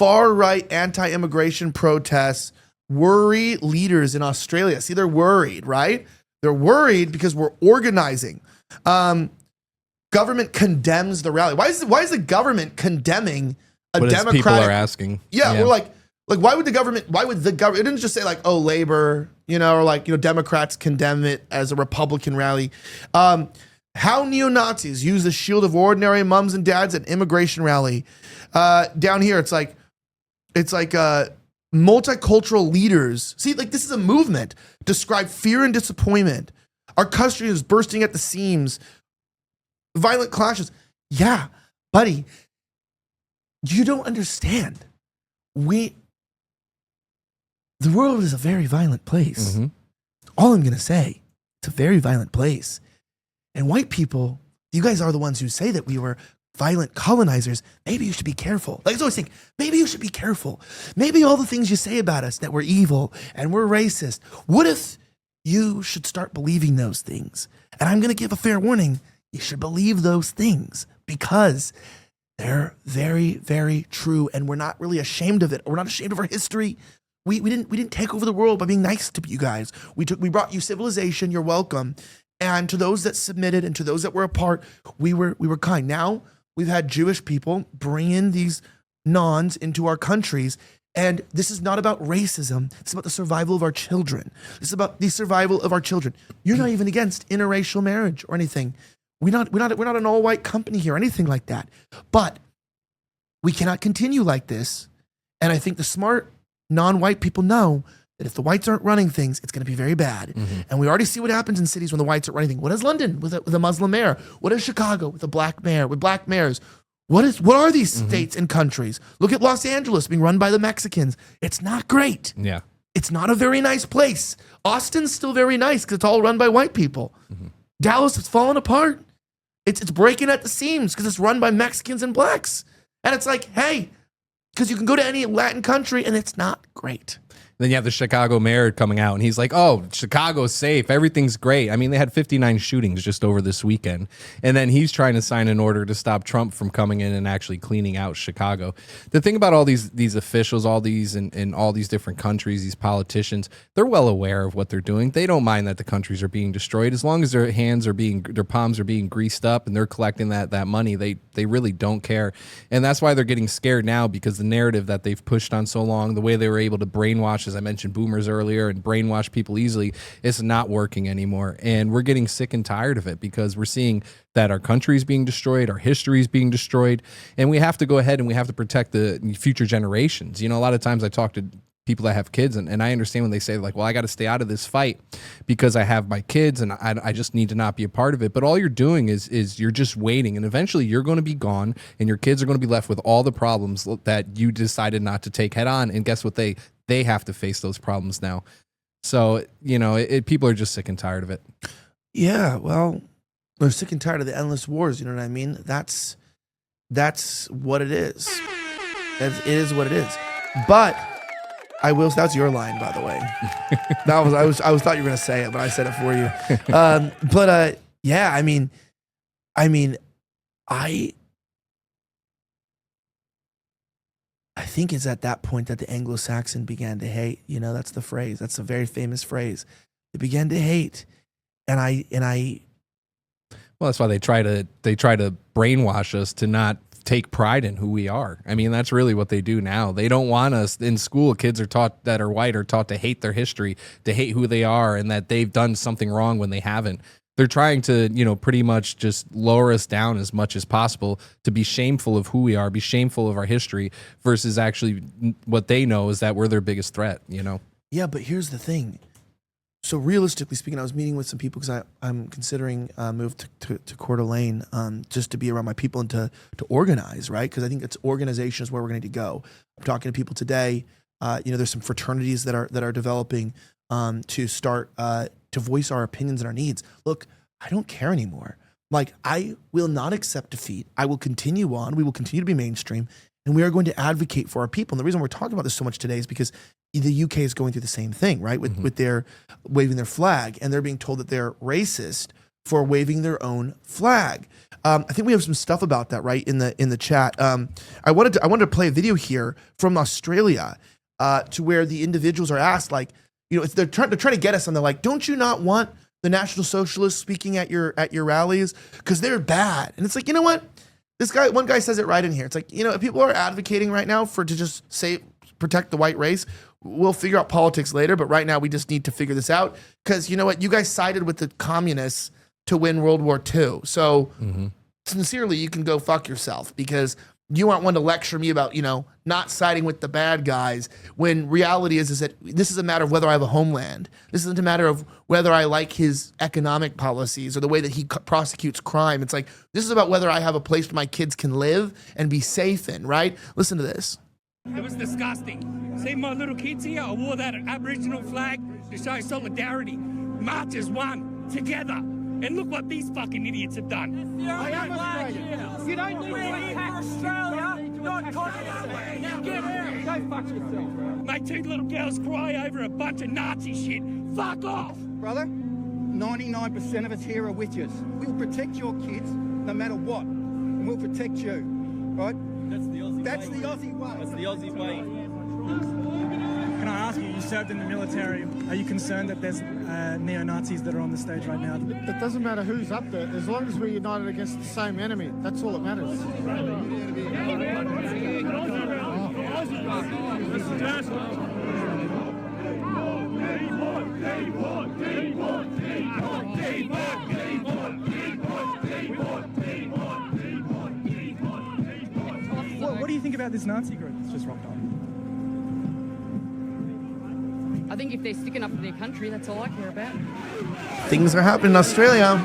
far-right anti-immigration protests worry leaders in Australia. See, they're worried, right? They're worried because we're organizing. Government condemns the rally. Why is the government condemning a democratic? People are asking. Yeah, we're like why would the government? It didn't just say like, oh, Labor, or like, Democrats condemn it as a Republican rally. How neo-Nazis use the shield of ordinary mums and dads at immigration rally. Down here, it's like multicultural leaders. See, like this is a movement. Describe fear and disappointment. Our country is bursting at the seams. Violent clashes. Yeah, buddy, you don't understand. The world is a very violent place. Mm-hmm. All I'm going to say, it's a very violent place. And white people, you guys are the ones who say that we were violent colonizers. Maybe you should be careful. Like I always think, maybe you should be careful. Maybe all the things you say about us that we're evil and we're racist. What if you should start believing those things? And I'm going to give a fair warning. You should believe those things because they're very, very true. And we're not really ashamed of it. We're not ashamed of our history. We didn't take over the world by being nice to you guys. We brought you civilization. You're welcome. And to those that submitted and to those that were apart, we were kind. Now we've had Jewish people bring in these nons into our countries. And this is not about racism. It's about the survival of our children. This is about the survival of our children. You're not even against interracial marriage or anything. We're not an all-white company here, or anything like that. But we cannot continue like this. And I think the smart non-white people know that if the whites aren't running things, it's going to be very bad. Mm-hmm. And we already see what happens in cities when the whites aren't running things. What is London with a Muslim mayor? What is Chicago with a black mayor, with black mayors? What are these states and countries? Look at Los Angeles being run by the Mexicans. It's not great. Yeah. It's not a very nice place. Austin's still very nice because it's all run by white people. Mm-hmm. Dallas is falling apart. It's breaking at the seams because it's run by Mexicans and blacks. And it's like, hey, because you can go to any Latin country and it's not great. Then you have the Chicago mayor coming out and he's like, oh, Chicago's safe. Everything's great. I mean, they had 59 shootings just over this weekend. And then he's trying to sign an order to stop Trump from coming in and actually cleaning out Chicago. The thing about all these officials, all these in all these different countries, these politicians, they're well aware of what they're doing. They don't mind that the countries are being destroyed. As long as their palms are being greased up and they're collecting that money, they really don't care. And that's why they're getting scared now, because the narrative that they've pushed on so long, the way they were able to brainwash, as I mentioned, boomers earlier, and brainwash people easily, it's not working anymore. And we're getting sick and tired of it because we're seeing that our country is being destroyed, our history is being destroyed, and we have to go ahead and we have to protect the future generations. A lot of times I talk to people that have kids, and I understand when they say like, well, I got to stay out of this fight because I have my kids and I just need to not be a part of it. But all you're doing is you're just waiting, and eventually you're going to be gone and your kids are going to be left with all the problems that you decided not to take head on. And guess what? They have to face those problems now. So, people are just sick and tired of it. Yeah, well, they're sick and tired of the endless wars. You know what I mean? That's what it is. It is what it is. But I will. That's your line, by the way. I thought you were gonna say it, but I said it for you. Yeah. I think it's at that point that the Anglo-Saxon began to hate. That's the phrase. That's a very famous phrase. They began to hate, and I. Well, that's why they try to brainwash us to not take pride in who we are. I mean, that's really what they do now. They don't want us in school. Kids are taught that are white are taught to hate their history, to hate who they are, and that they've done something wrong when they haven't. They're trying to, pretty much just lower us down as much as possible, to be shameful of who we are, be shameful of our history, versus actually what they know is that we're their biggest threat, Yeah, but here's the thing. So realistically speaking, I was meeting with some people because I'm considering move to Coeur d'Alene just to be around my people and to organize, right? Because I think it's organization is where we're going to go. I'm talking to people today. There's some fraternities that are developing to start to voice our opinions and our needs. Look, I don't care anymore. Like, I will not accept defeat. I will continue on. We will continue to be mainstream, and we are going to advocate for our people. And the reason we're talking about this so much today is because the UK is going through the same thing, right? With their waving their flag, and they're being told that they're racist for waving their own flag. I think we have some stuff about that, right, in the chat. I wanted to play a video here from Australia to where the individuals are asked, like, you know, they're trying to get us, and they're like, don't you not want the National Socialists speaking at your rallies because they're bad? And it's like, you know what? One guy says it right in here. It's like, you know, if people are advocating right now to just protect the white race, we'll figure out politics later. But right now, we just need to figure this out because, you know what? You guys sided with the communists to win World War II. So sincerely, you can go fuck yourself because you aren't one to lecture me about, you know, not siding with the bad guys when reality is that this is a matter of whether I have a homeland. This isn't a matter of whether I like his economic policies or the way that he prosecutes crime. It's like, this is about whether I have a place where my kids can live and be safe in, right? Listen to this. It was disgusting. See my little kids here? I wore that Aboriginal flag to show solidarity. March as one, together. And look what these fucking idiots have done. I am Australian. You don't need to attack Australia, not continent. Get out. Go fuck yourself, bro. My two little girls cry over a bunch of Nazi shit. Fuck off. Brother, 99% of us here are witches. We'll protect your kids no matter what. And we'll protect you, right? That's the Aussie way. That's the Aussie way. That's the Aussie way. Can I ask you, you served in the military, are you concerned that there's neo-Nazis that are on the stage right now? It doesn't matter who's up there, as long as we're united against the same enemy. That's all that matters. What do you think about this Nazi group that's just rocked up? I think if they're sticking up for their country, that's all I care about. Things are happening in Australia.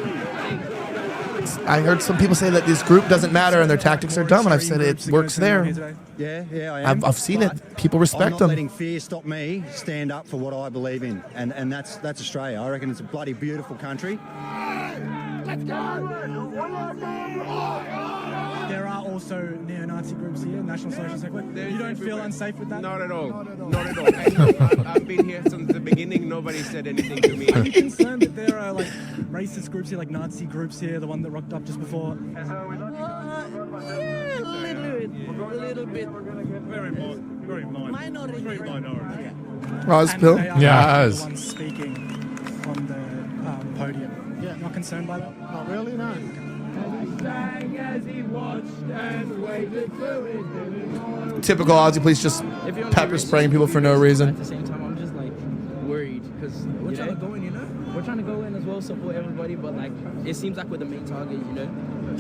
I heard some people say that this group doesn't matter and their tactics are dumb, and I've said it works there. Yeah, I am. I've seen it. People respect I'm not them. letting fear stop me stand up for what I believe in, and that's Australia. I reckon it's a bloody beautiful country. Let's go. There are also neo-Nazi groups here, National Socialists. You don't feel unsafe with that? Not at all. Not at all. I've been here since the beginning. Nobody said anything to me. Are you concerned that there are like racist groups here, like Nazi groups here, the one that rocked up just before? Yeah, a little bit. Very minor. Minority. Very minority. Bill? And they are Yes. the ones speaking on the podium. Yeah, not concerned by that? Not really, no. Typical Aussie police just pepper spraying people for no reason. At the same time, I'm just like worried because we're trying to go in, we're trying to go in as well, support everybody, but like it seems like we're the main target,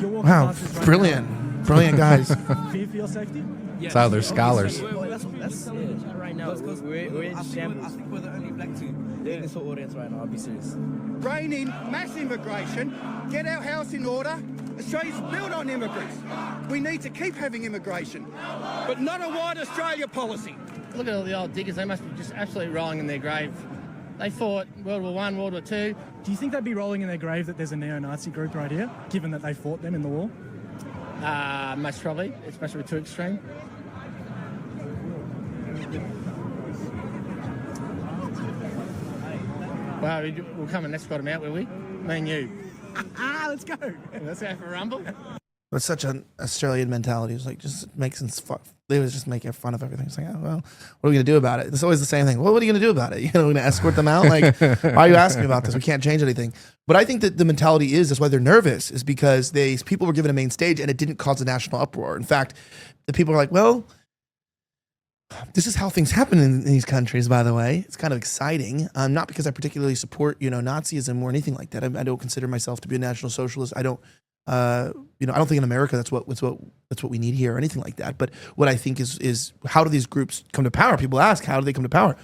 You're walking Wow, past this right brilliant. Brilliant guys. now. Fear for your safety? It's how they're scholars. That's it right now. We're in shambles. I think we're the only black team. In this whole audience right now, I'll be serious. Rein in mass immigration, get our house in order. Australia's built on immigrants. We need to keep having immigration, but not a white Australia policy. Look at all the old diggers. They must be just absolutely rolling in their grave. They fought World War I, World War II. Do you think they'd be rolling in their grave that there's a neo-Nazi group right here, given that they fought them in the war? Most probably. It's much too extreme. Well, we'll come and escort them out, will we? Me and you. Let's go. Let's go for a rumble. It's such an Australian mentality. It's like just making fun. They was just making fun of everything. It's like, oh, well, what are we going to do about it? It's always the same thing. Well, what are you going to do about it? You know, we're going to escort them out? Like, why are you asking about this? We can't change anything. But I think that the mentality that's why they're nervous, is because people were given a main stage and it didn't cause a national uproar. In fact, the people are like, well, this is how things happen in these countries, by the way. It's kind of exciting. Not because I particularly support, Nazism or anything like that. I don't consider myself to be a National Socialist. I don't, I don't think in America that's what we need here or anything like that. But what I think is how do these groups come to power? People ask, how do they come to power?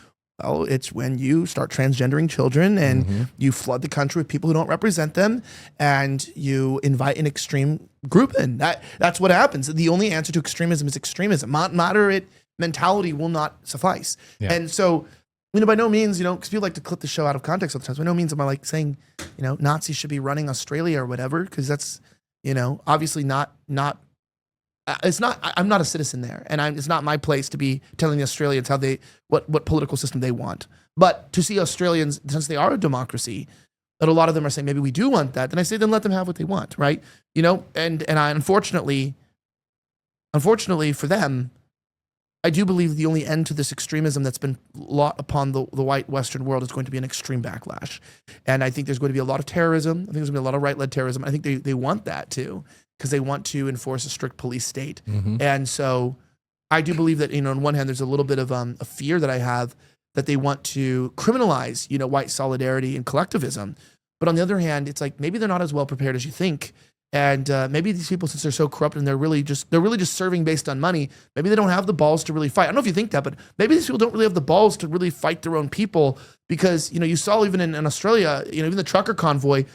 Well, it's when you start transgendering children and you flood the country with people who don't represent them, and you invite an extreme group in. That's what happens. The only answer to extremism is extremism. Moderate mentality will not suffice. Yeah. And so, by no means, because people like to clip the show out of context sometimes. By no means am I like saying, Nazis should be running Australia or whatever, because that's, obviously not. It's not. I'm not a citizen there, and it's not my place to be telling the Australians what political system they want. But to see Australians, since they are a democracy, that a lot of them are saying maybe we do want that, then I say then let them have what they want, right? You know, and I unfortunately for them, I do believe the only end to this extremism that's been lot upon the white Western world is going to be an extreme backlash. And I think there's going to be a lot of terrorism. I think there's going to be a lot of right-led terrorism. I think they want that too, because they want to enforce a strict police state. And so I do believe that, you know, on one hand, there's a little bit of a fear that I have that they want to criminalize, you know, white solidarity and collectivism. But on the other hand, it's like maybe they're not as well prepared as you think. And maybe these people, since they're so corrupt and they're really just serving based on money, maybe they don't have the balls to really fight. I don't know if you think that, but maybe these people don't really have the balls to really fight their own people, because, you know, you saw even in Australia, you know, even the trucker convoy,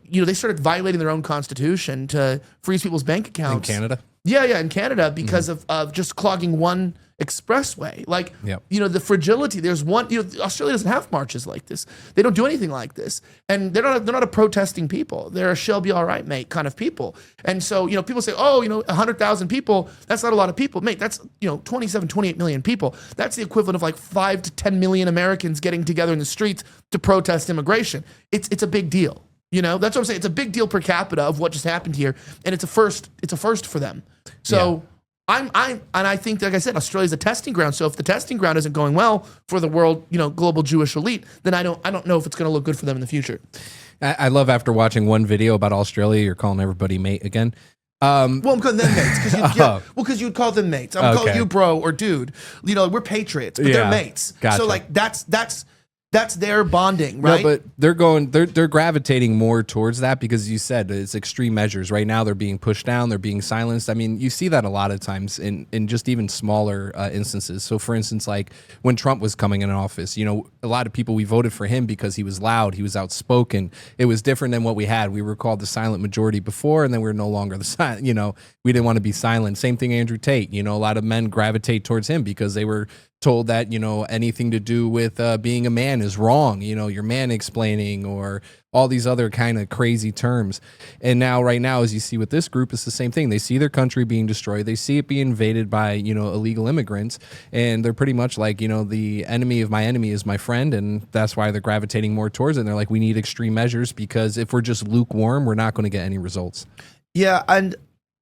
you know, they started violating their own constitution to freeze people's bank accounts. In Canada? Yeah, in Canada, because of just clogging one expressway. Like, you know, the fragility. There's one, you know, Australia doesn't have marches like this. They don't do anything like this. And they're not a protesting people. They're a shall be all right, mate kind of people. And so, you know, people say, oh, you know, 100,000 people, that's not a lot of people. Mate, that's, you know, 28 million people. That's the equivalent of like 5 to 10 million Americans getting together in the streets to protest immigration. It's a big deal. You know, that's what I'm saying. It's a big deal per capita of what just happened here, and it's a first for them. So I think, like I said, Australia's a testing ground. So if the testing ground isn't going well for the world, you know, global Jewish elite, then I don't know if it's going to look good for them in the future. I love, after watching one video about Australia, you're calling everybody mate again. Well, I'm calling them mates because you'd call them mates. I'm calling you bro or dude. You know, we're patriots, but they're mates. Gotcha. So like that's their bonding, right? No, but they're gravitating more towards that because you said it's extreme measures. Right now they're being pushed down, they're being silenced. I mean, you see that a lot of times in just even smaller instances. So for instance, like when Trump was coming in office, you know, a lot of people, we voted for him because he was loud, he was outspoken. It was different than what we had. We were called the silent majority before, and then we're no longer the silent, you know, we didn't want to be silent. Same thing, Andrew Tate, you know, a lot of men gravitate towards him because they were told that, you know, anything to do with being a man is wrong, you know, you're man explaining, or all these other kind of crazy terms. And now, right now, as you see with this group, it's the same thing. They see their country being destroyed. They see it being invaded by, you know, illegal immigrants. And they're pretty much like, you know, the enemy of my enemy is my friend. And that's why they're gravitating more towards it. And they're like, we need extreme measures, because if we're just lukewarm, we're not going to get any results. Yeah. And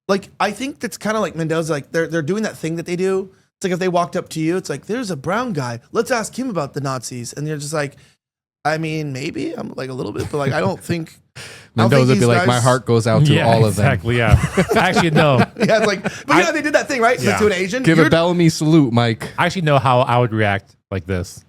like, I think that's kind of like Mendoza, like they're doing that thing that they do. It's like if they walked up to you, it's like, there's a brown guy, let's ask him about the Nazis. And you're just like, I mean, maybe I'm like a little bit, but like, I don't think Mendoza would be like, my heart goes out to all of them. Exactly, yeah. Actually, no. Yeah, it's like, but you know, they did that thing, right? Yeah. To an Asian. Give a Bellamy salute, Mike. I actually know how I would react like this.